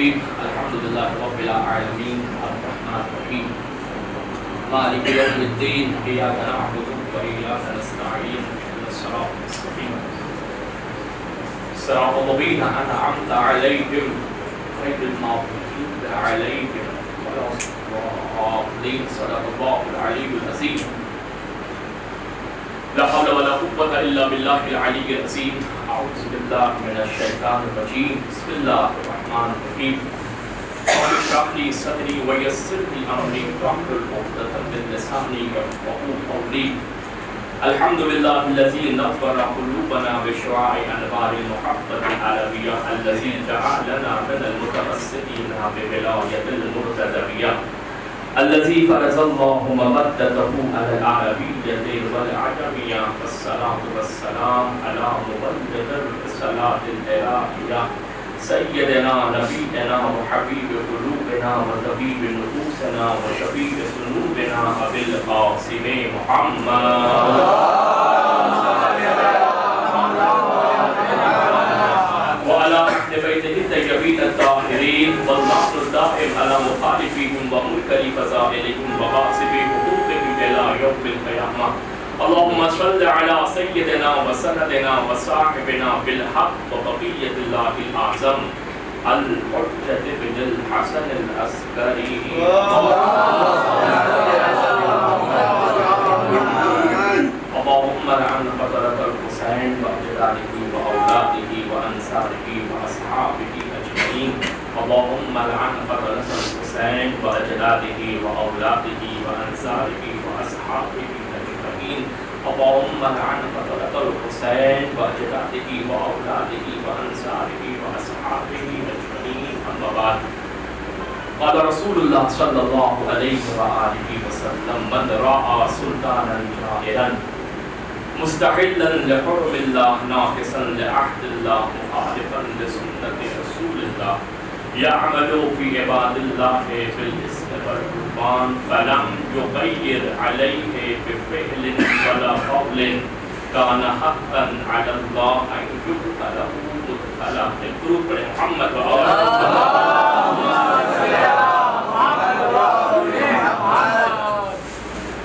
الرحیم الحمد للہ رب العالمین الرحمن الرحیم مالک یوم الدین ایاک نعبد و ایاک نستعین اهدنا الصراط المستقیم صراط الذین انعمت علیہم غیر المغضوب علیہم ولا الضالین صدق اللہ العلی العظیم لا حول ولا قوة إلا بالله العلي العظيم أعوذ بالله من الشيطان الرجيم بسم الله الرحمن الرحيم رب اشرح لي صدري ويسر لي أمري واحلل عقدة من لساني يفقهوا قولي الحمد لله الذي نور قلوبنا بشعاع أنوار المحبة العلوية الذي جعلنا من المتوسطين بولاية المرتضوية الذي فرض الله مودته على العربية والعجمية والصلاة والسلام على مبلغ الرسالات الإلهية سيدنا نبينا وحبيب قلوبنا وطبيب نفوسنا وشفيع ذنوبنا أبي القاسم محمد وعلى أهل بيته الطيبين الطاهرين والنصر الدائم على مخالفهم ومنكر فضائلهم وغاصب حقوقهم إلى يوم القيامة اللهم صل على سيدنا وسندنا وصاحبنا بالحق وبقية الله الأعظم الحجة بن الحسن العسكري اللهم لعن قتلة الحسين وأجداده وأولاده وأنصاره وأصحابه أجمعين اللهم لعن قتلة الحسين وأجداده وأولاده وأنصاره وأصحابه أجمعين اللهم لعن قتلة الحسين وأجداده وأولاده وأنصاره وأصحابه أجمعين أما بعد قال رسول الله صلى الله عليه وآله وسلم من رأى سلطانا جائرا مستحلا لحرم الله ناقصا لعهد الله مخالفا لسنة رسول الله يعمل في عباد الله بالاسم والقربان فلم يغير عليه بفعل ولا قول كان حقا على الله أن يدخله مدخلا القلوب محمد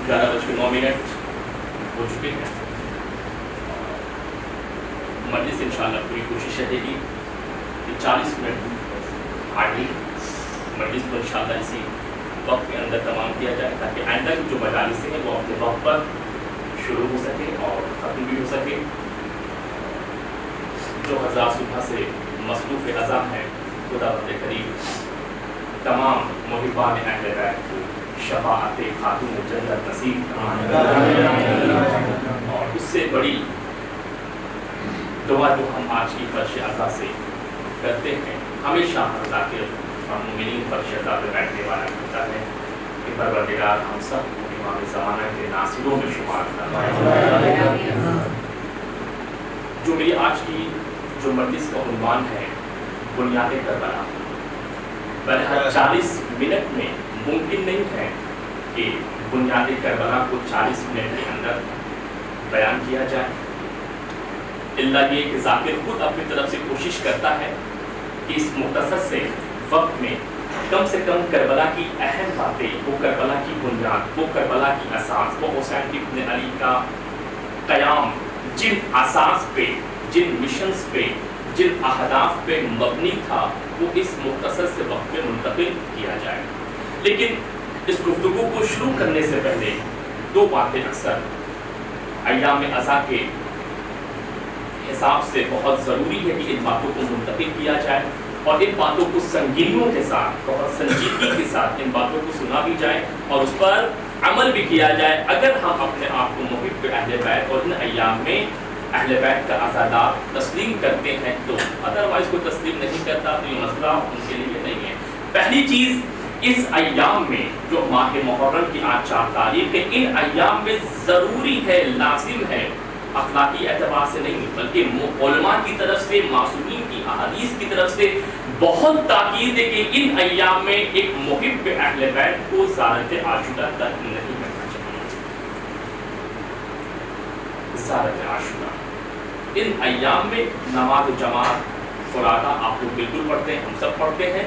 گیارہ بج کے 9 منٹ ہو چکے ہیں. مجلس انشاءاللہ پوری کوشش رہے گی کہ 40 منٹ آگے مجلس کو انشاءاللہ اسی وقت کے اندر تمام کیا جائے تاکہ آئندہ کی جو مجالس ہیں وہ اپنے وقت پر شروع ہو سکے اور ختم بھی ہو سکے. جو حضرات صبح سے مصروف اعظم ہیں خدا بند کریم تمام محبان اہل بیت کو شفاعت خاتون جنت نصیب اور اس سے بڑی دعا جو ہم آج کی فرش عزا سے کرتے ہیں ہمیشہ ذاکر اور مومنین فرش عزا پہ بیٹھنے والا ہوتا ہے کہ پروردگار ہم سب کو امام زمانہ کے ناصروں میں شمار فرمائے. جو میری آج کی جو مجلس کا عنوان ہے بنیاد کربلا. بہرحال 40 منٹ میں ممکن نہیں ہے کہ بنیاد کربلا کو 40 منٹ کے اندر بیان کیا جائے اللہ یہ کہ ذاکر خود اپنی طرف سے کوشش کرتا ہے کہ اس مختصر سے وقت میں کم سے کم کربلا کی اہم باتیں وہ کربلا کی بنیاد وہ کربلا کی اساس وہ حسین ابن علی کا قیام جن اساس پہ جن مشنز پہ جن اہداف پہ مبنی تھا وہ اس مختصر سے وقت میں منتقل کیا جائے. لیکن اس گفتگو کو شروع کرنے سے پہلے 2 باتیں اکثر ایام عزا کے حساب سے بہت ضروری ہے کہ ان باتوں کو منتقل کیا جائے اور ان باتوں کو سنگینیوں کے ساتھ بہت سنجیدگی کے ساتھ ان باتوں کو سنا بھی جائے اور اس پر عمل بھی کیا جائے. اگر ہم اپنے آپ کو محب اہل بیت اور ان ایام میں اہل بیت کا عزادات تسلیم کرتے ہیں تو ادروائز کوئی تسلیم نہیں کرتا تو یہ مسئلہ ان کے لیے نہیں ہے. پہلی چیز اس ایام میں جو ماہ محرم کی آج 4 تاریخ ہے ان ایام میں ضروری ہے لازم ہے اخلاقی اعتبار سے نہیں بلکہ علماء کی طرف سے معصومین کی احادیث کی طرف سے بہت تاکید ہے کہ ان ایام میں ایک محب اہل بیت کو زیارت عاشورہ ترک نہیں کرنا چاہیے. زیارت عاشورہ ان ایام میں نماز جماعت فرادا آپ لوگ بالکل پڑھتے ہیں ہم سب پڑھتے ہیں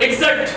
61।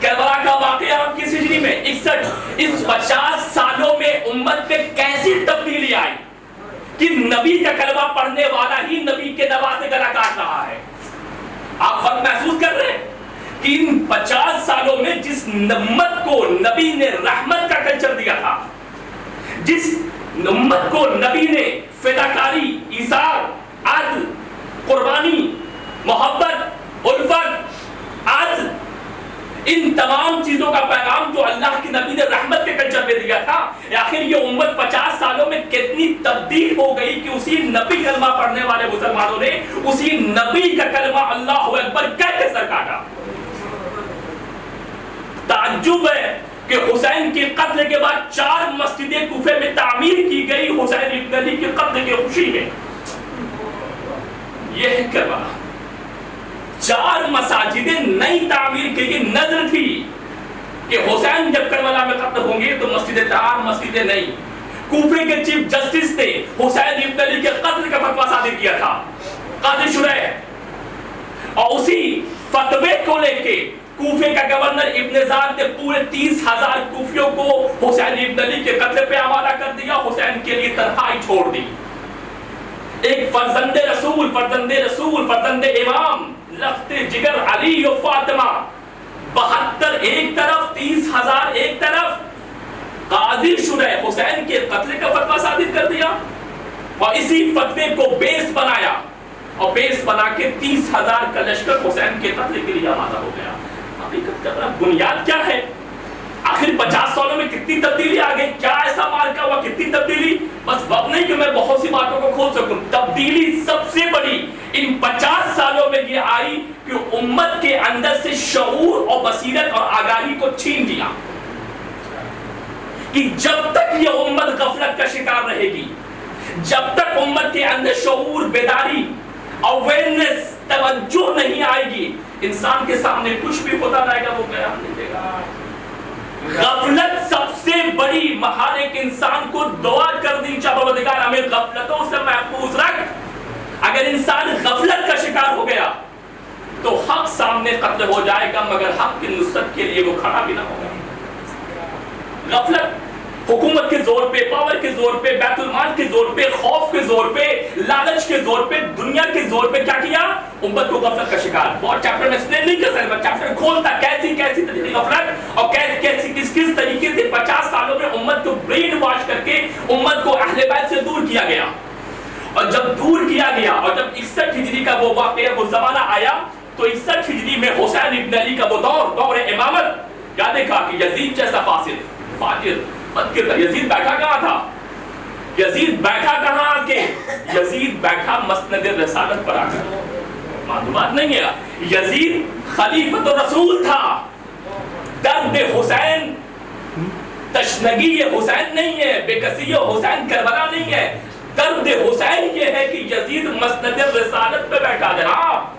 کربلا کا واقعہ کس ہجری میں 61. اس 50 سالوں میں امت پہ کیسی تبدیلی آئی کہ نبی کا کلمہ پڑھنے والا ہی نبی کے دبا سے گلا کاٹ رہا ہے. آپ فرق محسوس کر رہے ہیں کہ ان 50 سالوں میں جس امت کو نبی نے رحمت کا کلچر دیا تھا، جس امت کو نبی نے فداکاری، ایثار، عدل، قربانی، محبت، الفت، عدل، ان تمام چیزوں کا پیغام جو اللہ کی نبی نے رحمت کے کلچر میں دیا تھا، آخر یہ امت 50 سالوں میں کتنی تبدیل ہو گئی کہ اسی نبی کلمہ پڑھنے والے مسلمانوں نے اسی نبی کا کلمہ اللہ اکبر کہہ کے سر کاٹا. تعجب ہے کہ حسین کے قتل کے بعد 4 مسجدیں کوفے میں تعمیر کی گئی حسین ابن علی کے قتل کی خوشی میں. یہ ہے کربلا. 4 مساجدیں نئی تعمیر کی گئی. نظر تھی کہ حسین جب کربلا میں قتل ہوں گے تو مسجد طاہر، مسجدیں نئی. کوفے کے چیف جسٹس نے حسین ابن علی کے قتل کا فتویٰ صادر کیا تھا، قاضی شریح، اور اسی فتوے کو لے کے کوفے کا گورنر ابن زیاد نے پورے 30,000 کوفیوں کو حسین ابن علی کے قتل پہ آمادہ کر دیا. حسین کے لیے تنہائی چھوڑ دی. ایک فرزند رسول، فرزند امام، لخت جگر علی و فاطمہ، 72 ایک طرف، 30,000 ایک طرف. قاضی شریح حسین کے قتل کا فتویٰ صادر کر دیا اور اسی فتوے کو بیس بنایا اور بیس بنا کے 30,000 کا لشکر حسین کے قتل کے لیے آمادہ ہو گیا. حقیقت کا بنیاد کیا ہے؟ آخر 50 سالوں میں کتنی تبدیلی آ گئی؟ کیا ایسا مارکا ہوا؟ کتنی تبدیلی؟ بس وقت نہیں کہ میں بہت سی باتوں کو کھول سکوں. تبدیلی سب سے بڑی ان 50 سالوں میں یہ آئی کہ امت کے اندر سے شعور اور بصیرت اور آگاہی کو چھین لیا کہ جب تک یہ امت غفلت کا شکار رہے گی، جب تک امت کے اندر شعور، بیداری، اویئرنس، توجہ نہیں آئے گی، انسان کے سامنے کچھ بھی ہوتا رہے گا وہ قیام نہیں دے گا. غفلت سب سے بڑی ہر ایک انسان کو دعا کر دی، پروردگار ہمیں غفلتوں سے محفوظ رکھ. اگر انسان غفلت کا شکار ہو گیا تو حق سامنے قتل ہو جائے گا مگر حق کی نصرت کے لیے وہ کھڑا بھی نہ ہوگا. غفلت حکومت کے زور پہ، پاور کے زور پہ، بیت المال کے زور پہ، خوف کے زور پہ، لالچ کے زور پہ، دنیا کے زور پہ کیا کیا؟ امت کو غفلت کا شکار. بہت چیپٹر میں ایکسپلین نہیں کر سکتا، چیپٹر کھولتا کیسی طریقے غفلت اور کیسی کس طریقے سے 50 سالوں میں امت کو برین واش کر کے امت کو اہل بیت سے دور کیا گیا. اور جب دور کیا گیا اور جب 61 ہجری کا وہ واقعہ، وہ زمانہ آیا تو 61 ہجری میں حسین ابن علی کا وہ دور امامت، کیا دیکھا کہ یزید جیسا فاسد، فاجر، یزید بیٹھا کہاں تھا؟ یزید بیٹھا کہاں کہ یزید بیٹھا مسند رسالت پر آ کر. معلومات نہیں ہے، یزید خلیفۃ الرسول تھا. درد حسین تشنگی حسین نہیں ہے، بے کسی حسین کربلا نہیں ہے. درد حسین یہ ہے کہ یزید مسند رسالت پہ بیٹھا. جناب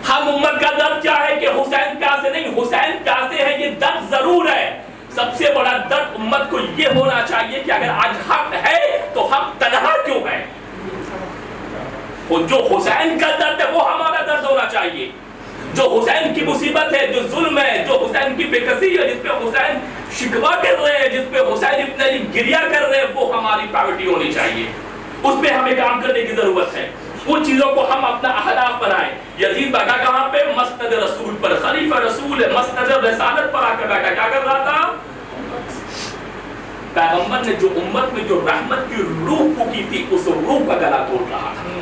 ہم امت کا درد کیا ہے کہ حسین پیاسے نہیں، حسین پیاسے ہے، یہ درد ضرور ہے. سب سے بڑا درد امت کو یہ ہونا چاہیے کہ اگر آج حق ہے تو حق تنہا کیوں ہے؟ جو حسین کا درد ہے وہ ہمارا درد ہونا چاہیے. جو حسین کی مصیبت ہے، جو ظلم ہے، جو حسین کی بے کسی ہے، جس پہ حسین شکوہ کر رہے ہیں، جس پہ حسین ابن علی گریہ کر رہے ہیں، وہ ہماری پرائیورٹی ہونی چاہیے. اس پہ ہمیں کام کرنے کی ضرورت ہے. ان چیزوں کو ہم اپنا اہداف بنائیں. یزید بیٹھا کہاں پہ؟ مسند رسول پر. خلیفہ رسول ہے، مسند رسالت پر آ کر بیٹھا. کیا کر رہا تھا؟ پیغمبر نے جو امت میں جو رحمت کی روح پھونکی تھی اس روح کا گلا توڑ رہا تھا.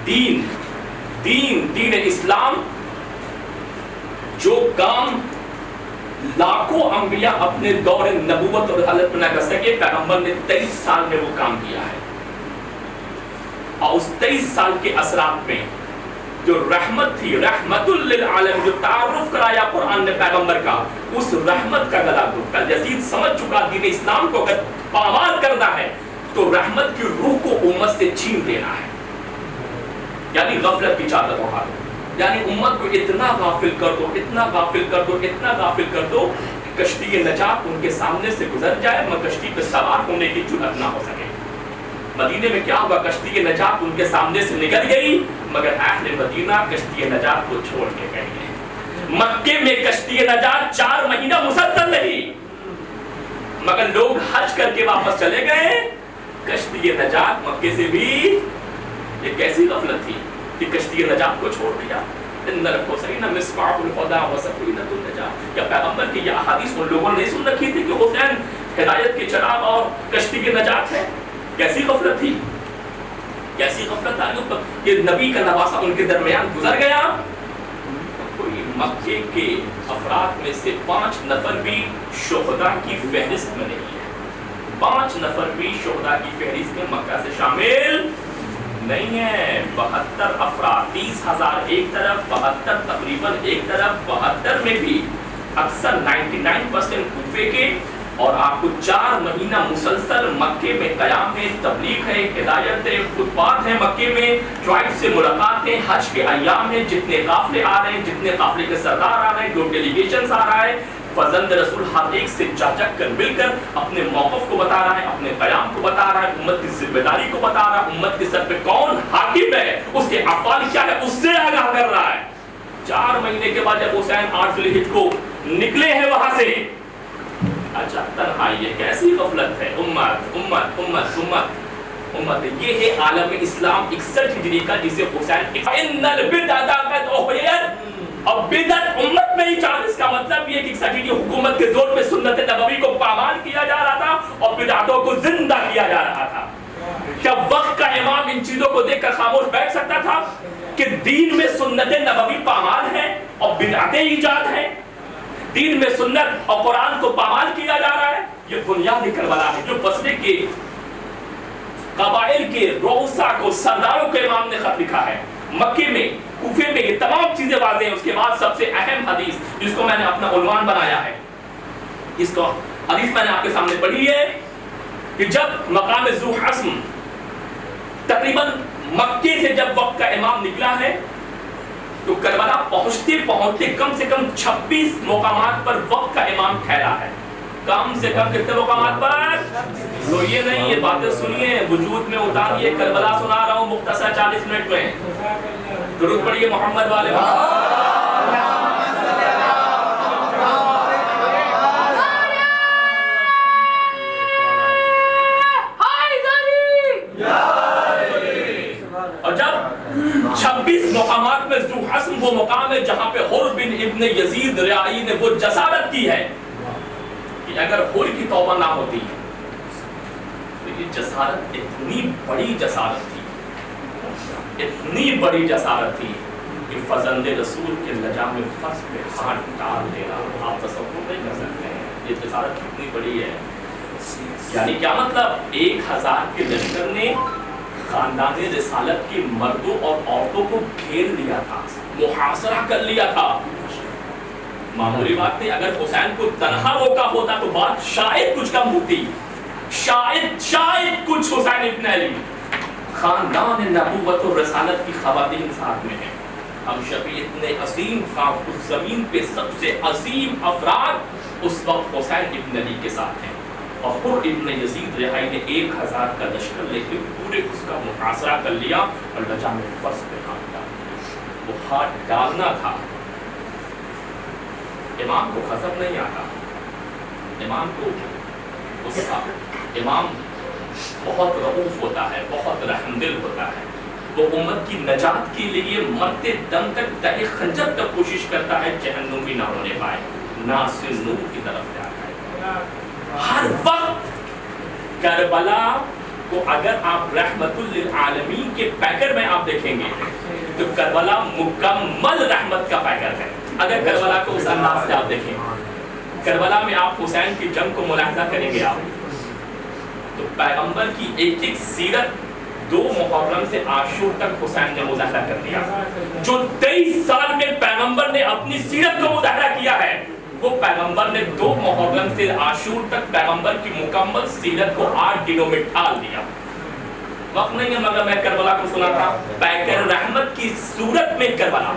دین اسلام جو کام لاکھوں انبیاء اپنے دور نبوت اور رسالت میں نہ کر سکے، پیغمبر نے 23 سال میں وہ کام کیا ہے. اور اس 23 سال کے اثرات میں جو رحمت تھی، رحمت للعالم، جو تعارف کرایا قرآن نے پیغمبر کا، اس رحمت کا گلا توڑا. یزید سمجھ چکا دین اسلام کو اگر پامال کرنا ہے تو رحمت کی روح کو امت سے چھین دینا ہے. یعنی غفلت کی چادر اٹھا دو، یعنی امت کو اتنا غافل کر دو، اتنا غافل کر دو، اتنا غافل کر دو کہ کشتی نجات ان کے سامنے سے گزر جائے مگر کشتی پہ سوار ہونے کی جرأت نہ ہو سکے. مدینے میں کیا ہوا؟ کشتی نجات ان کے سامنے سے نکل گئی مگر اہل مدینہ کشتی نجات کو چھوڑ کے گئے. مکے میں کشتی نجات 4 مہینہ مسلسل رہی، مگر لوگ حج کر کے واپس چلے گئے، کشتی نجات مکے سے بھی، یہ کیسی غفلت تھی کہ کشتی نجات کو چھوڑ دیا۔ ان الحسین مصباح الہدی و سفینۃ النجات، کیا پیغمبر کی یہ احادیث ان لوگوں نے سن رکھی تھی کہ حسین ہدایت کے چراغ اور کشتی کی نجات ہے؟ کیسی غفلت تھی، کیسی غفلت آ گئی کہ نبی کا نواسہ ان کے درمیان گزر گیا۔ کوئی مکے کے افراد میں سے 5 نفر بھی شہداء کی فہرست میں نہیں ہے، 5 نفر بھی شہداء کی فہرست میں مکہ سے شامل نہیں ہے۔ 72 افراد، 30,000 ایک طرف، 72 تقریباً ایک طرف، 72 میں بھی اکثر 99% کوفے کے، اور آپ کو 4 مہینہ مسلسل مکے میں قیام ہے، تبلیغ ہے، ہدایت ہے، خطبات ہیں مکے میں، ٹرائب سے ملاقاتیں، حج کے ایام ہیں، جتنے قافلے آ رہے ہیں، جتنے قافلے کے سردار آ رہے ہیں، جو ڈیلیگیشنز آ رہا ہے، فرزند رسول ہر ایک سے چاچک کر مل کر اپنے موقف کو بتا رہا ہے، اپنے قیام کو بتا رہا ہے، امت کی ذمہ داری کو بتا رہا ہے، امت کے سر پہ کون حاکم ہے، اس کے افعال کیا ہے، اس سے آگاہ کر رہا ہے۔ 4 مہینے کے بعد جب حسین 8 ذی الحجہ کو نکلے ہیں وہاں سے، اچھا تنہائی، یہ کیسی غفلت ہے، امت امت امت امت امت، یہ ہے عالم اسلام 61 ہجری کا، جسے حسین ان البدعۃ قد احیت، اب بدعت امت میں ہی 40، کا مطلب یہ کہ 61 ہجری حکومت کے زور پہ سنت نبوی کو پامال کیا جا رہا تھا اور بدعتوں کو زندہ کیا جا رہا تھا۔ کیا وقت کا امام ان چیزوں کو دیکھ کر خاموش بیٹھ سکتا تھا کہ دین میں سنت نبوی پامال ہے اور بدعتیں ایجاد ہیں، دین میں سنت اور قرآن کو پامال کیا جا رہا ہے؟ یہ بنیاد کربلا ہے جو بسرے کے قبائل کے رؤسا کو، سرداروں کے امام نے خط لکھا ہے، مکے میں، کوفے میں، یہ تمام چیزیں واضح ہیں۔ اس کے بعد سب سے اہم حدیث جس کو میں نے اپنا عنوان بنایا ہے، اس کو حدیث میں نے آپ کے سامنے پڑھی ہے کہ جب مقام ذو حسم تقریباً مکے سے جب وقت کا امام نکلا ہے تو کربلا پہنچتے پہنچتے کم سے کم 26 مقامات پر وقت کا امام ٹھہرا ہے۔ کم سے کم کتنے مقامات پر؟ تو یہ نہیں، یہ باتیں سنیے، وجود میں اتاریے، کربلا سنا رہا ہوں مختصر 40 منٹ میں۔ درود پڑھیے محمد والے اور جب 26 مقامات میں ذو حسم وہ مقام ہے جہاں پہ حر بن ابن یزید ریائی نے وہ جسارت کی ہے کہ اگر حر کی توبہ نہ ہوتی تو یہ جسارت اتنی بڑی جسارت تھی، اتنی بڑی جسارت تھی کہ فرزند رسول کے لجام فرض پہ ہاتھ ڈال دینا آپ تصور نہیں کر سکتے ہیں، یہ جسارت کتنی بڑی ہے۔ یعنی کیا مطلب؟ 1000 کے لشکر نے خاندان رسالت کے مردوں اور عورتوں کو گھیر لیا تھا، محاصرہ کر لیا تھا۔ معمولی بات نہیں، اگر حسین کو تنہا روکا ہوتا تو بات شاید کچھ کم ہوتی، شاید کچھ۔ حسین ابن علی، خاندان نبوت و رسالت کی خواتین ساتھ میں ہیں، ہم شفیع اتنے عظیم خواب، اس زمین پہ سب سے عظیم افراد اس وقت حسین ابن علی کے ساتھ ہیں، اور حر ابن یزید رہائی نے 1000 کا لشکر لے کے پورے اس کا محاصرہ کر لیا اور لجام فرض پہ ہاتھ ڈالا۔ وہ ہاتھ ڈالنا تھا، امام کو غضب نہیں آتا، امام کو غصہ، امام بہت رؤوف ہوتا ہے، بہت رحم دل ہوتا ہے، وہ امت کی نجات کے لیے مرتے دم تک دہے خنجر تک کوشش کرتا ہے جہنم بھی نہ ہونے پائے، ناصر نور کی طرف جاتا ہے۔ ہر وقت کربلا کو اگر آپ رحمت للعالمین کے پیکر میں آپ دیکھیں گے تو کربلا مکمل رحمت کا پیکر ہے۔ اگر کربلا کو اس انداز سے آپ دیکھیں، کربلا میں آپ حسین کی جنگ کو ملاحظہ کریں گے آپ تو پیغمبر کی ایک ایک سیرت 2 محرم سے عاشور تک حسین نے مظاہرہ کر دیا۔ جو 23 سال میں پیغمبر نے اپنی سیرت کو مظاہرہ کیا ہے، وہ پیغمبر نے 2 محرم سے عاشور تک پیغمبر کی مکمل سیرت کو 8 دنوں میں ڈھال دیا۔ وقت نہیں ہے مگر میں کربلا کو سنا تھا، پیکر رحمت کی صورت میں کربلا،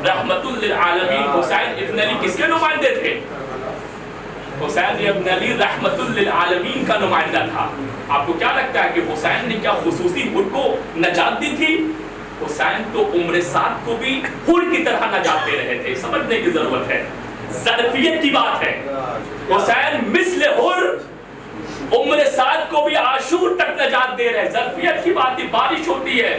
رحمت للعالمین حسین ابن علی کس کے نمائندے تھے؟ حسین ابن علی رحمت للعالمین کا نمائندہ تھا۔ آپ کو کیا لگتا ہے کہ حسین نے کیا خصوصی خود کو نجات دی تھی؟ حسین تو عمر سعد کو بھی حر کی طرح نجات دے رہے تھے. سمجھنے کی ضرورت ہے, ظرفیت کی بات ہے. حسین مثل حر عمر سعد کو بھی عاشور تک نجات دے رہے ہیں. ظرفیت کی بات ہے. بارش ہوتی ہے,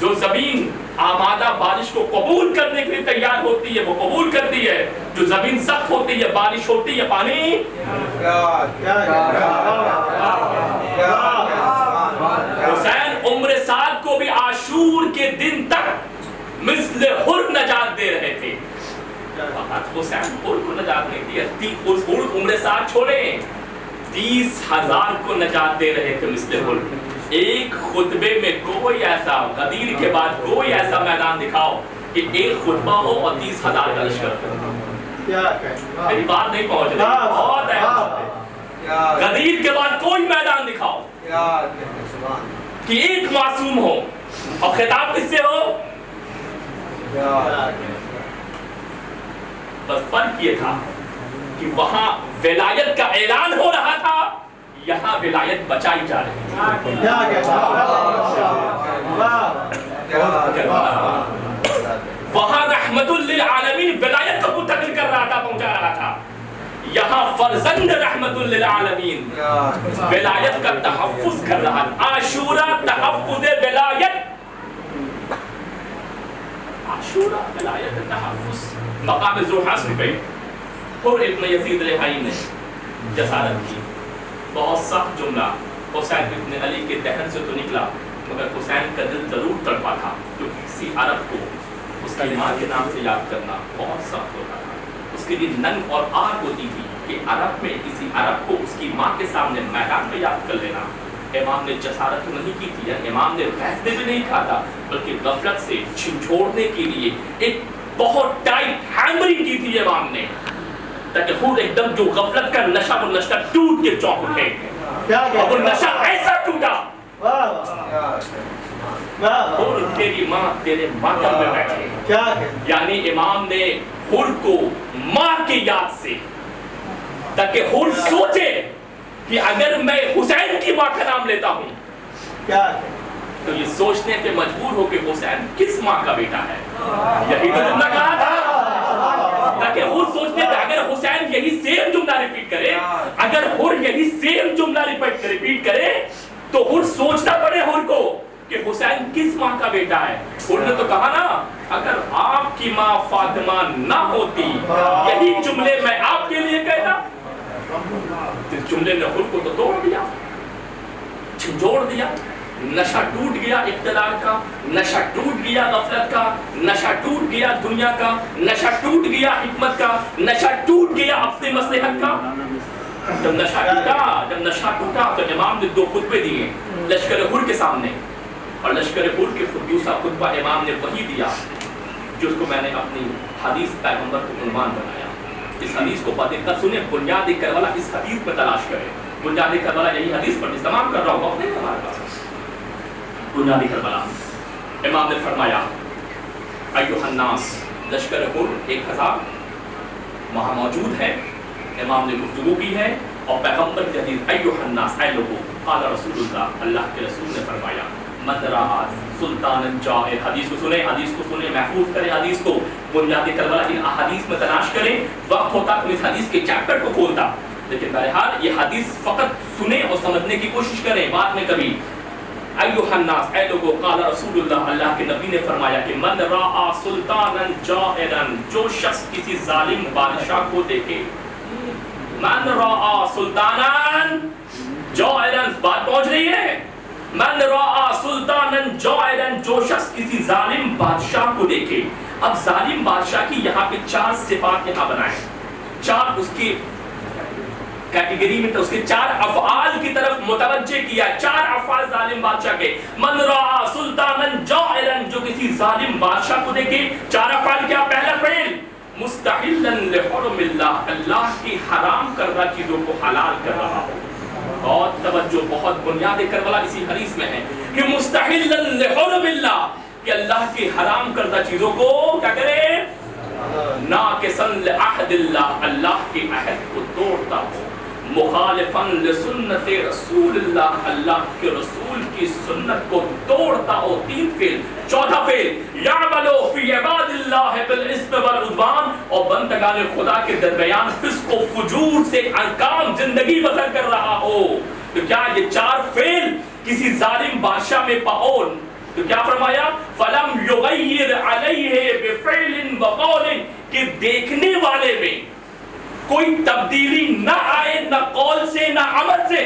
جو زمین آمادہ بارش کو قبول کرنے کے لیے تیار ہوتی ہے وہ قبول کرتی ہے. جو زمین سخت ہوتی ہے, بارش ہوتی ہے, پانی حسین عمر سعد کو بھی عاشور کے دن تک مثل حر نجات دے رہے تھے. حسین حر کو نجات نہیں دیا, عمر سعد چھوڑیں 30,000 کو نجات دے رہے تھے مثل حر. ایک خطبے میں کوئی ایسا, غدیر کے بعد کوئی ایسا میدان دکھاؤ کہ ایک خطبہ ہو اور 30,000 کا لشکر ہو. میری بات نہیں پہنچ رہی, بہت ہے. غدیر کے بعد کوئی میدان دکھاؤ کہ ایک معصوم ہو اور خطاب کس سے ہو. بس فرق یہ تھا کہ وہاں ولایت کا اعلان ہو رہا تھا, یہاں ولایت بچائی جا رہی ہے. وہاں رحمت للعالمین ولایت کو منتقل کر رہا تھا, پہنچا رہا تھا. یہاں فرزند رحمت للعالمین ولایت کا تحفظ کر رہا تھا. عاشورہ تحفظ ولایت, عاشورہ ولایت تحفظ. مقام ذوالحسن پہ حر ابن یزید رہائی نے جسارت کی. بہت سخت جملہ حسین ابن علی کے دہن سے تو نکلا, مگر حسین کا دل ضرور تڑپا تھا, کیونکہ کسی عرب کو اس کی ماں کے نام سے یاد کرنا بہت سخت ہوتا تھا. اس کے لیے ننگ اور آر ہوتی تھی کہ عرب میں کسی عرب کو اس کی ماں کے سامنے میدان میں یاد کر لینا. امام نے جسارت نہیں کی تھی, امام نے فیصلے بھی نہیں کھا تھا, بلکہ غفلت سے چھنچھوڑنے کے لیے ایک بہت ٹائٹ ہیمرنگ کی تھی امام نے, تاکہ خود ایک دم جو غفلت کا نشہ وہ نشہ ٹوٹ کے چونک اٹھے. اور وہ نشہ ایسا ٹوٹا اور تیری ماں تیرے ماتم میں بیٹھے. یعنی امام نے حر کو ماں کی یاد سے, تاکہ حر سوچے کہ اگر میں حسین کی ماں کا نام لیتا ہوں تو یہ سوچنے پہ مجبور ہو کہ حسین کس ماں کا بیٹا ہے. یہی تو جملہ کہا تھا, تاکہ حر سوچنے پہ اگر حسین یہی سیم جملہ ریپیٹ کرے, اگر حر یہی سیم جملہ ریپیٹ کرے تو حر سوچنا پڑے حر کو کہ حسین کس ماں کا بیٹا ہے. حر نے تو کہا نا, اگر آپ کی ماں فاطمہ نہ ہوتی, یہی جملے میں آپ کے لیے کہتا. اس جملے نے حر کو تو توڑ دیا, جھنجھوڑ دیا. نشہ ٹوٹ گیا اقتدار کا, نشہ ٹوٹ گیا غفلت کا, نشہ ٹوٹ گیا دنیا کا, نشہ ٹوٹ گیا حکمت کا, نشہ ٹوٹ گیا اپنی مصلحت کا. جب نشہ ٹوٹا تو امام نے 2 خطبے دیے لشکر حر کے سامنے, اور لشکر حر کے دوسرا خطبہ امام نے وہی دیا جو اس کو میں نے اپنی حدیث پیغمبر کو عنوان بنایا. اس حدیث کو بدقت سنیں, بنیاد کربلا اس حدیث میں تلاش کریں. بنیاد کربلا یہی حدیث پر استعمال کر رہا ہوں, وقت نہیں ہمارے پاس. بنیاد کربلا امام نے فرمایا, ایھا الناس, لشکر حر 1000 وہاں موجود ہے. امام نے گفتگو کی ہے اور پیغمبر کی حدیث, ایھا الناس, اے لوگوں, قال رسول اللہ, اللہ کے رسول نے فرمایا, من رأى سلطانا جائر. حدیث کو سنیں, محفوظ کریں حدیث کو. بنیاد کربلا ان احادیث میں تلاش کریں. وقت ہوتا تو اس حدیث کے چیپٹر کو کھولتا, لیکن بہرحال یہ حدیث فقط سنیں اور سمجھنے کی کوشش کریں, بعد میں کبھی. ایھا الناس, اے لوگوں, قال رسول اللہ, اللہ کے نبی نے فرمایا کہ من رأى سلطانا جائرا, جو شخص کسی ظالم بادشاہ کو دیکھے. من رأى سلطانا جائرا, بات پہنچ رہی ہے. من رأى سلطانا جائرا, جو شخص کسی ظالم بادشاہ کو دیکھے. اب ظالم بادشاہ کی یہاں پہ 4 صفات یہاں بنائیں, 4 اس کی کیٹیگری میں, تو اس کے 4 افعال کی طرف متوجہ کیا. 4 افعال ظالم بادشاہ کے. من رأى سلطانا جائرا, جو کسی ظالم بادشاہ کو دیکھے. 4 افعال کیا؟ پہلا فعل مستحلا لحرم اللہ, اللہ کی حرام کردہ چیزوں کو حلال کر رہا ہو. بہت توجہ, بہت بنیاد کربلا اسی حدیث میں ہے کہ مستحلا لحرم اللہ, کہ اللہ کی حرام کردہ چیزوں کو کیا کرے؟ ناقصا لعہد اللہ, اللہ کے عہد کو توڑتا ہو. مخالفا لسنت رسول اللہ, اللہ کے رسول کی سنت کو توڑتا ہو. 3 فعل. چوتھا فعل یعملو فی عباد اللہ بالاسم والعدوان، اور بندگان خدا کے درمیان فسق و فجور سے کام زندگی بسر کر رہا ہو. تو کیا یہ 4 فعل کسی ظالم بادشاہ میں پاؤ؟ تو کیا فرمایا؟ فلم یغیر علیہ بفعل وقول، کہ دیکھنے والے میں کوئی تبدیلی نہ آئے، نہ قول سے نہ عمل سے.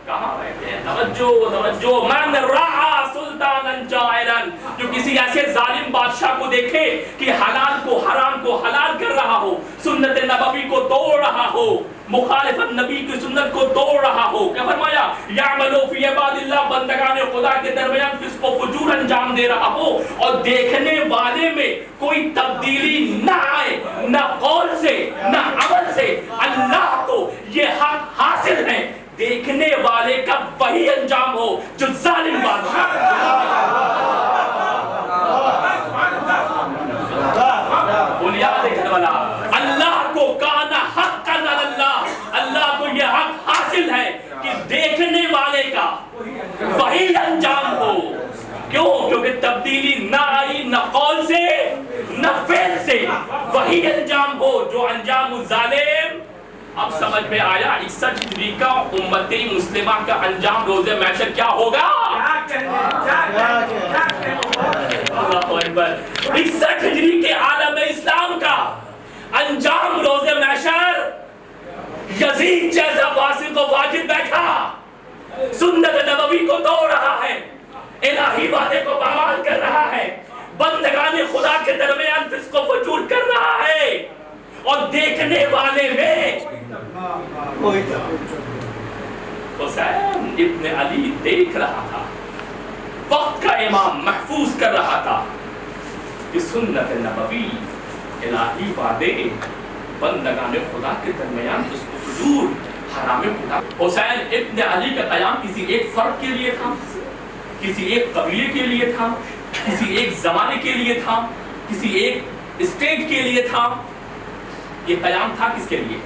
کہاں رہتے ہیں؟ توجہ. من رعا سلطانا جائرا، جو کسی ایسے ظالم بادشاہ کو دیکھے کہ حلال کو حرام کو حلال کر رہا ہو، سنت نبوی کو توڑ رہا ہو، مخالفت نبی کی سنت کو توڑ رہا ہو. کیا فرمایا؟ یعملو فی عباد اللہ، بندگان خدا کے درمیان فسق و فجور انجام دے رہا ہو، اور دیکھنے والے میں کوئی تبدیلی نہ آئے، نہ قول سے نہ عمل سے. اللہ کو یہ حق حاصل ہے دیکھنے والے کا وہی انجام ہو جو ظالم بادشاہ. بنیاد کربلا، اللہ کو کانا حقا اللہ، اللہ کو یہ حق حاصل ہے کہ دیکھنے والے کا وہی انجام ہو. کیوں؟ کیونکہ تبدیلی نہ آئی نہ قول سے نہ فعل سے، وہی انجام ہو جو انجام الظالم. اب سمجھ میں آیا 61 ہجری کا امت مسلمہ کا انجام روز محشر کیا ہوگا؟ اللہ اکبر. 61 ہجری کے عالم اسلام کا انجام روز محشر، یزید جیسا فاسق و واجب بیٹھا سنت نبوی کو توڑ رہا ہے، الہی وعدے کو پامال کر رہا ہے، بندگان خدا کے درمیان فسق و فجور کر رہا ہے، اور دیکھنے والے میں حسین ابن علی دیکھ رہا تھا، وقت کا امام محفوظ کر رہا تھا کہ سنت نبوی، الہی وعدے، بندگان خدا کے درمیان فسق و فجور، حرام خدا. حسین ابن علی کا قیام کسی ایک فرد کے لیے تھا، کسی ایک قبیلے کے لیے تھا، کسی ایک زمانے کے لیے تھا، کسی ایک اسٹیٹ کے لیے تھا. یہ قیام تھا کس کے لیے؟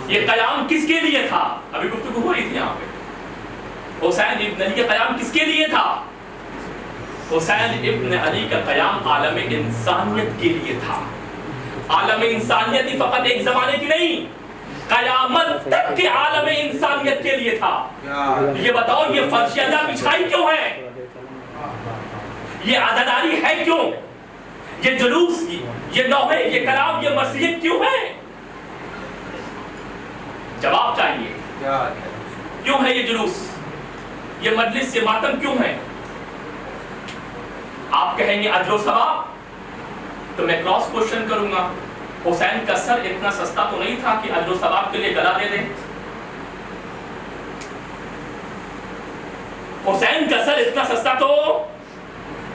یہ قیام کس کے لیے تھا؟ ابھی گفتگو ہو رہی تھی یہاں پہ. حسین ابن علی کا قیام کس کے لیے تھا؟ حسین ابن علی کا قیام عالم انسانیت کے لیے تھا. عالم انسانیت ہی فقط ایک زمانے کی نہیں، قیامت تک کے عالم انسانیت کے لیے تھا. یہ بتاؤ یہ فرشیدہ بچھائی کیوں ہے؟ یہ عزاداری ہے کیوں؟ یہ جلوس، یہ نوحے، یہ کلام، یہ مرثیت کیوں ہے؟ جواب چاہیے. کیوں ہے یہ جلوس، یہ مجلس، یہ ماتم کیوں ہے؟ آپ کہیں گے عدل و ثواب، تو میں کراس کوشچن کروں گا. حسین کا سر اتنا سستا تو نہیں تھا کہ عدل و ثواب کے لیے گلا دے دیں. حسین کا سر اتنا سستا تو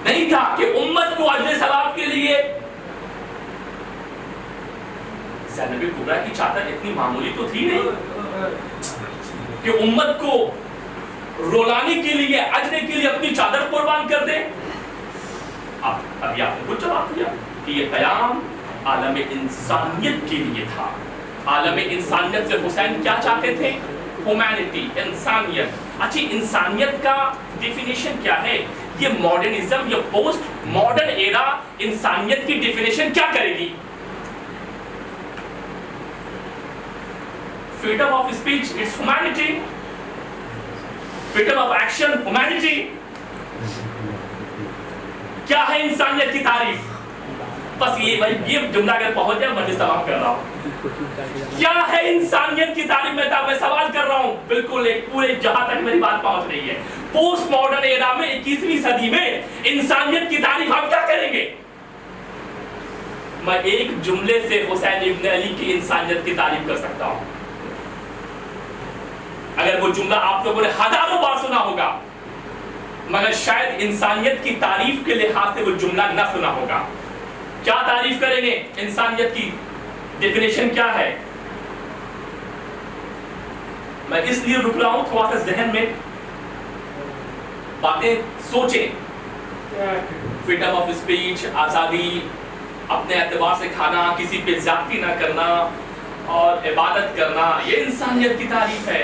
نہیں تھا کہ امت کو عدل ثواب کے لیے. زینب کبریٰ کی چادر اتنی معمولی تو تھی نہیں کہ امت کو رولانے کے لیے، اجرے کے لیے اپنی چادر قربان کر دے. ابھی آپ نے کچھ جواب دیا کہ یہ قیام عالم انسانیت کے لیے تھا. عالم انسانیت سے حسین کیا چاہتے تھے؟ ہیومینٹی، انسانیت. اچھی انسانیت کا ڈیفینیشن کیا ہے؟ یہ ماڈرنزم، یہ پوسٹ ماڈرن ایرا انسانیت کی ڈیفینیشن کیا کرے گی؟ Freedom of speech, it's humanity. Freedom of action, humanity. کیا ہے انسانیت کی تعریف؟ بس یہ جملہ اگر پہنچ جائے مجلس تمام کر رہا ہوں. کیا ہے انسانیت کی تعریف؟ میں سوال کر رہا ہوں. بالکل ایک پورے جہاں تک میری بات پہنچ رہی ہے. پوسٹ ماڈرن ایرا میں 21ویں صدی میں انسانیت کی تعریف ہم کیا کریں گے؟ میں ایک جملے سے حسین ابن علی کی انسانیت کی تعریف کر سکتا ہوں. اگر وہ جملہ آپ لوگوں نے ہزاروں بار سنا ہوگا، مگر شاید انسانیت کی تعریف کے لحاظ سے وہ جملہ نہ سنا ہوگا. کیا تعریف کریں گے؟ انسانیت کی ڈیفینیشن کیا ہے؟ میں اس لیے رک رہا ہوں تھوڑا سا ذہن میں باتیں سوچیں. فریڈم آف اسپیچ، آزادی، اپنے اعتبار سے کھانا، کسی پہ زیادتی نہ کرنا اور عبادت کرنا، یہ انسانیت کی تعریف ہے.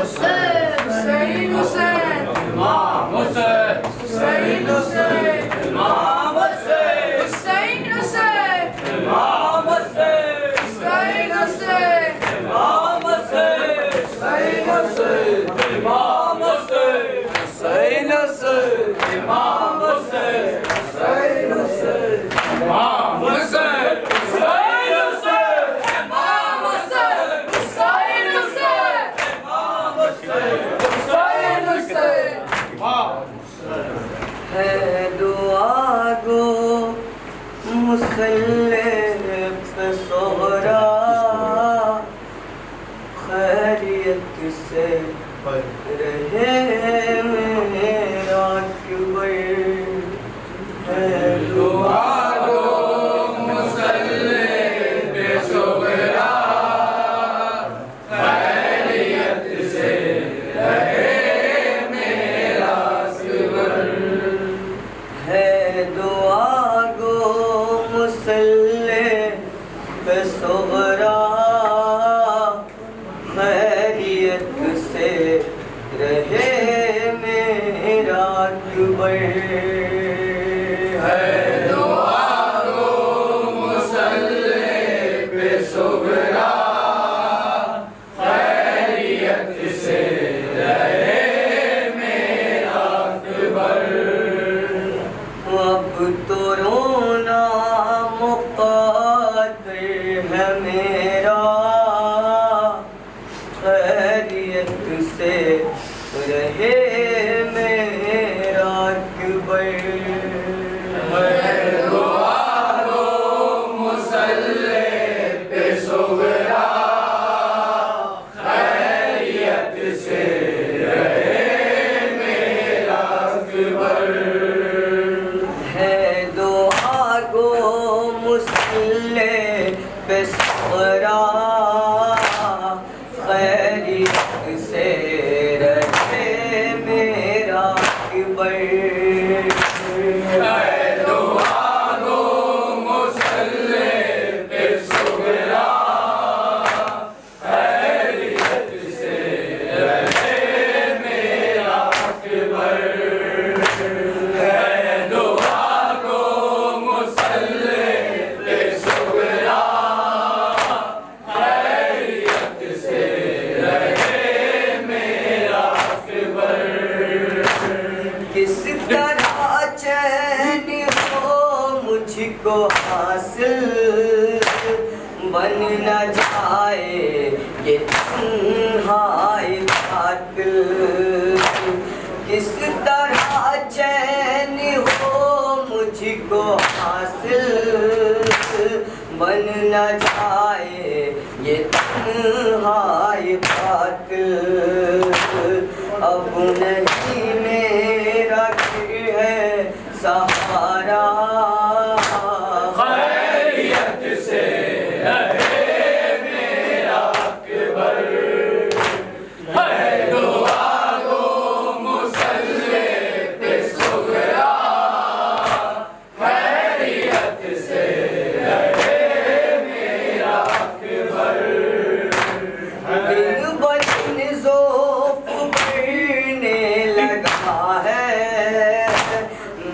Hussein, ہے دعا گو مسلح پہ سغرا خیریت سے رہے میرا اکبر ہے دعا گو مسلح پہ سغرا خیریت سے رہے میرا اکبر ہے دعا گو مسلح پہ سغرا خیریت سے رہے میرا اکبر ہے دعا گو مسلح پہ سغرا خیریت سے رہے میرا اکبر اب تو رونا مقدر ہے میرا خیریت سے رہے میرا اکبر ہے دعا گو مسلح پہ سغرا خیریت سے رہے میرا اکبر ہے دعا گو مسلح پہ سغرا خیریت سے رہے میرا اکبر ہے دعا گو مسلح پہ سغرا خیریت سے رہے میرا اکبر ہے دعا گو مسلح پہ سغرا خیریت سے رہے میرا اکبر کس طرح چین ہو مجھ کو حاصل بن نہ جائے یہ تنہائی قاتل کس طرح چین ہو مجھ کو حاصل بن نہ جائے یہ تنہائی قاتل اب نہیں میرا گھر ہے سہارا خیریت سے رہے میرا اکبر ہے دعا گو مسلح پہ سغرا خیریت سے رہے میرا اکبر دن بدن ذوف بڑھنے لگا ہے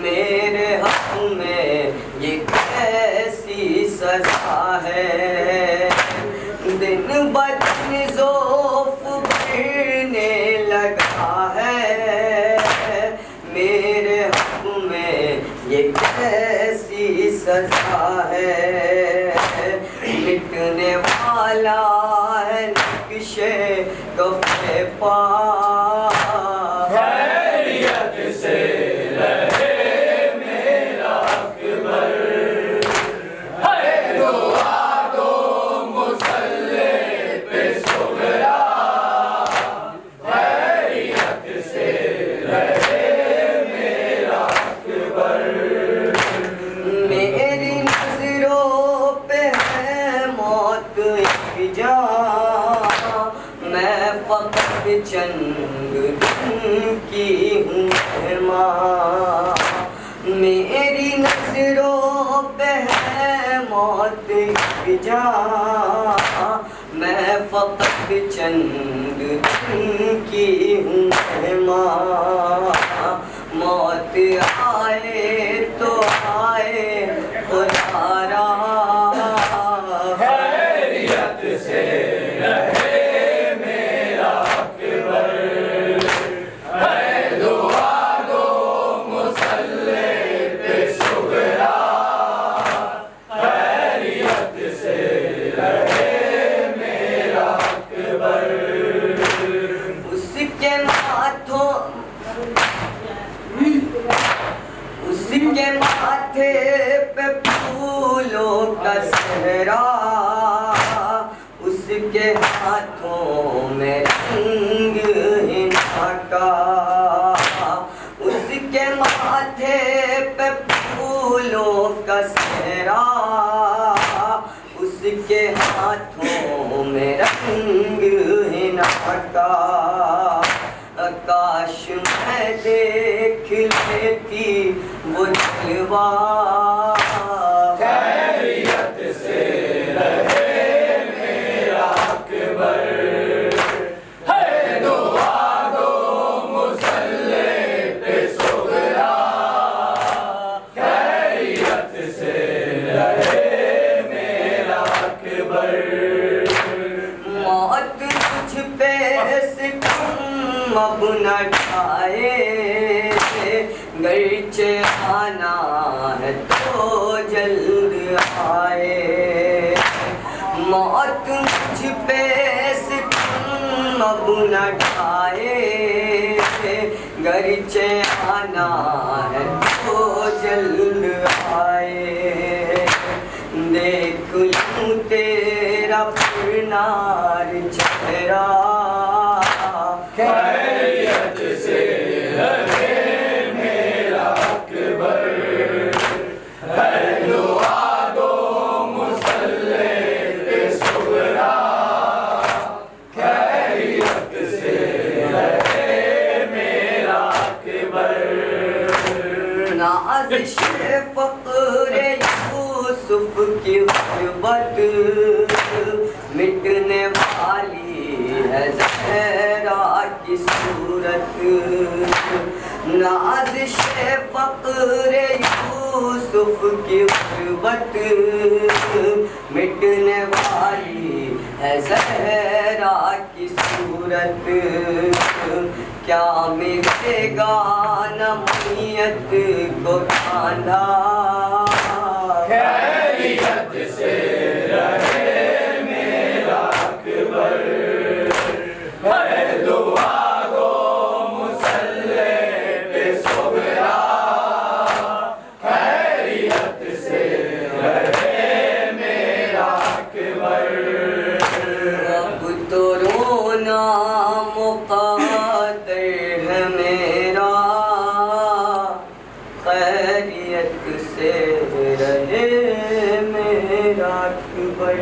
میرے حق میں یہ کیسی سزا ہے دن بدن ذوف بڑھنے لگا ہے میرے حق میں یہ کیسی سزا ہے مٹنے والا ہے نقشے کفے پا خیریت سے رہے میرا اکبر ہے دعا گو مسلح پہ سغرا خیریت سے رہے میرا اکبر میری نظروں پہ ہے موت ایک جان میں فقط چند دن کی ہوں مہمان میری نظروں پہ ہے موت کی جان میں فقط چند دن کی ہوں مہمان موت آئے تو آئے خدا را خیریت سے رہے میرا اکبر ہے دعا گو مسلح کا صحرا اس کے ہاتھوں میں رنگ ہنا کا اس کے ماتھے پہ پھولوں کا صحرا اس کے ہاتھوں میں رنگ ہنا کا کاش میں دیکھ لیتی وہ جلوہ خیریت سے رہے میرا اکبر ہے دعا دو مصلی پہ صغرا خیریت سے رہے میرا اکبر موت تجھ پہ ستم اب نہ ڈھائے گرچہ آنا ہے تو جلد آئے موت مجھ پہ ستم اب نہ ڈھائے گرچہ آنا ہے تو جلد آئے دیکھ لوں تیرا پرنار چہرہ خیریت سے رہے میرا اکبر ہے دعا دو مصلی پہ صغرا خیریت سے رہے میرا اکبر نازش فقر یوسف کی غربت مٹنے والی ہے زہرا کی صورت نازش فقر یوسف کی غربت مٹنے والی ہے زہرا کی صورت کیا ملے گا نہ میت کو کھانا خیریت سے رہے میرا اکبر ہے دعا دو مصلی پہ صغرا خیریت سے رہے میرا اکبر اب تو رونا مقدر ہے میرا خیریت سے رہے میرا اکبر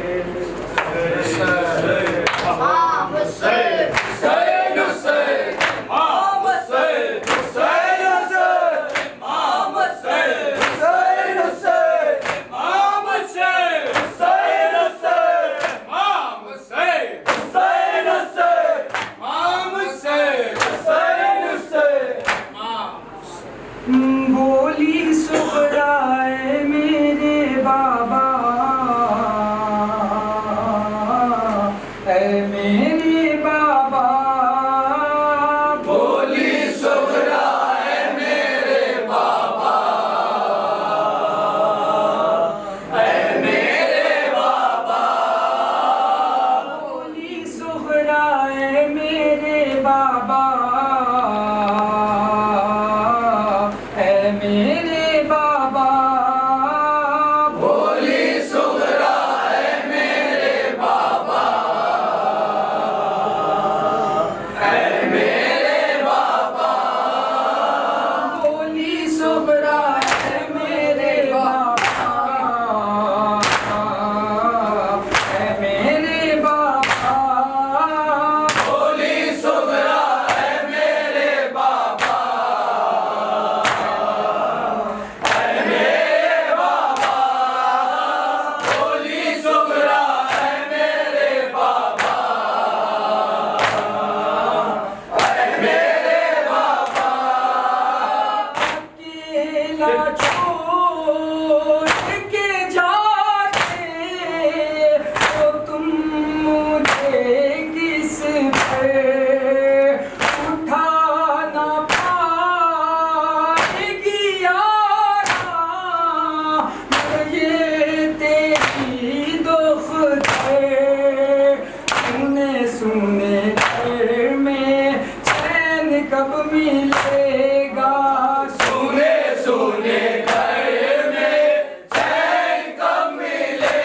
بولی صغرا اے میرے بابا اے میرے بابا بولی صغرا اے میرے بابا اے میرے بابا بولی صغرا اے میرے بابا اے میرے بابا بولی صغرا اے میرے بابا اے میرے بابا بولی صغرا اے میرے بابا اے میرے بابا بولی صغرا اے میرے بابا اے میرے بابا بولی صغرا اے میرے بابا اے میرے بابا اکیلا چھوڑ کے جاتے ہو تم مجھے کس پہ اٹھا نہ پائے گی یارا یہ تیری دخت ہے سونے گھر میں چین کب ملے گا سونے سونے گھر میں چین کب ملے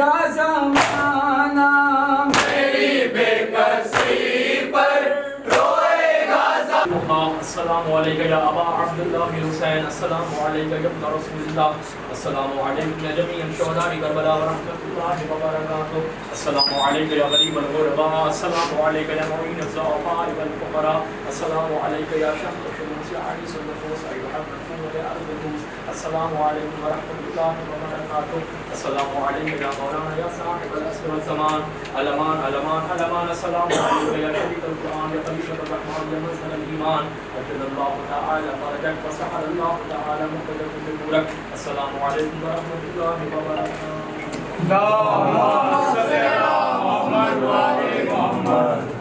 گا زمانہ، میری بے کسی پر روئے گا زمانہ. السلام علیکم یا ابا عبداللہ حسین، السلام علیکم یا ابن رسول اللہ، السلام علیکم یا جمیع الشہداء کربلا ورحمۃ اللہ وبرکاتہ، السلام علیکم یا غریب الغرباء، السلام علیکم یا معین الضعفاء والفقراء، السلام علیکم یا شمس الشموس یا عریس النفوس ایھا الرحمن ارضکم، السلام علیکم ورحمۃ اللہ وبرکاتہ، السلام علیکم یا مولانا یا صاحب العصر والزمان، علمان علمان علمان، السلام علیکم یا شریک القرآن یا خلیفۃ الرحمن یا مظہر الایمان، اجل اللہ تعالی فرجک وسحر اللہ تعالی مقدر نورک، السلام علیکم ورحمۃ اللہ وبرکاتہ. اللہم صل علی محمد و آل محمد.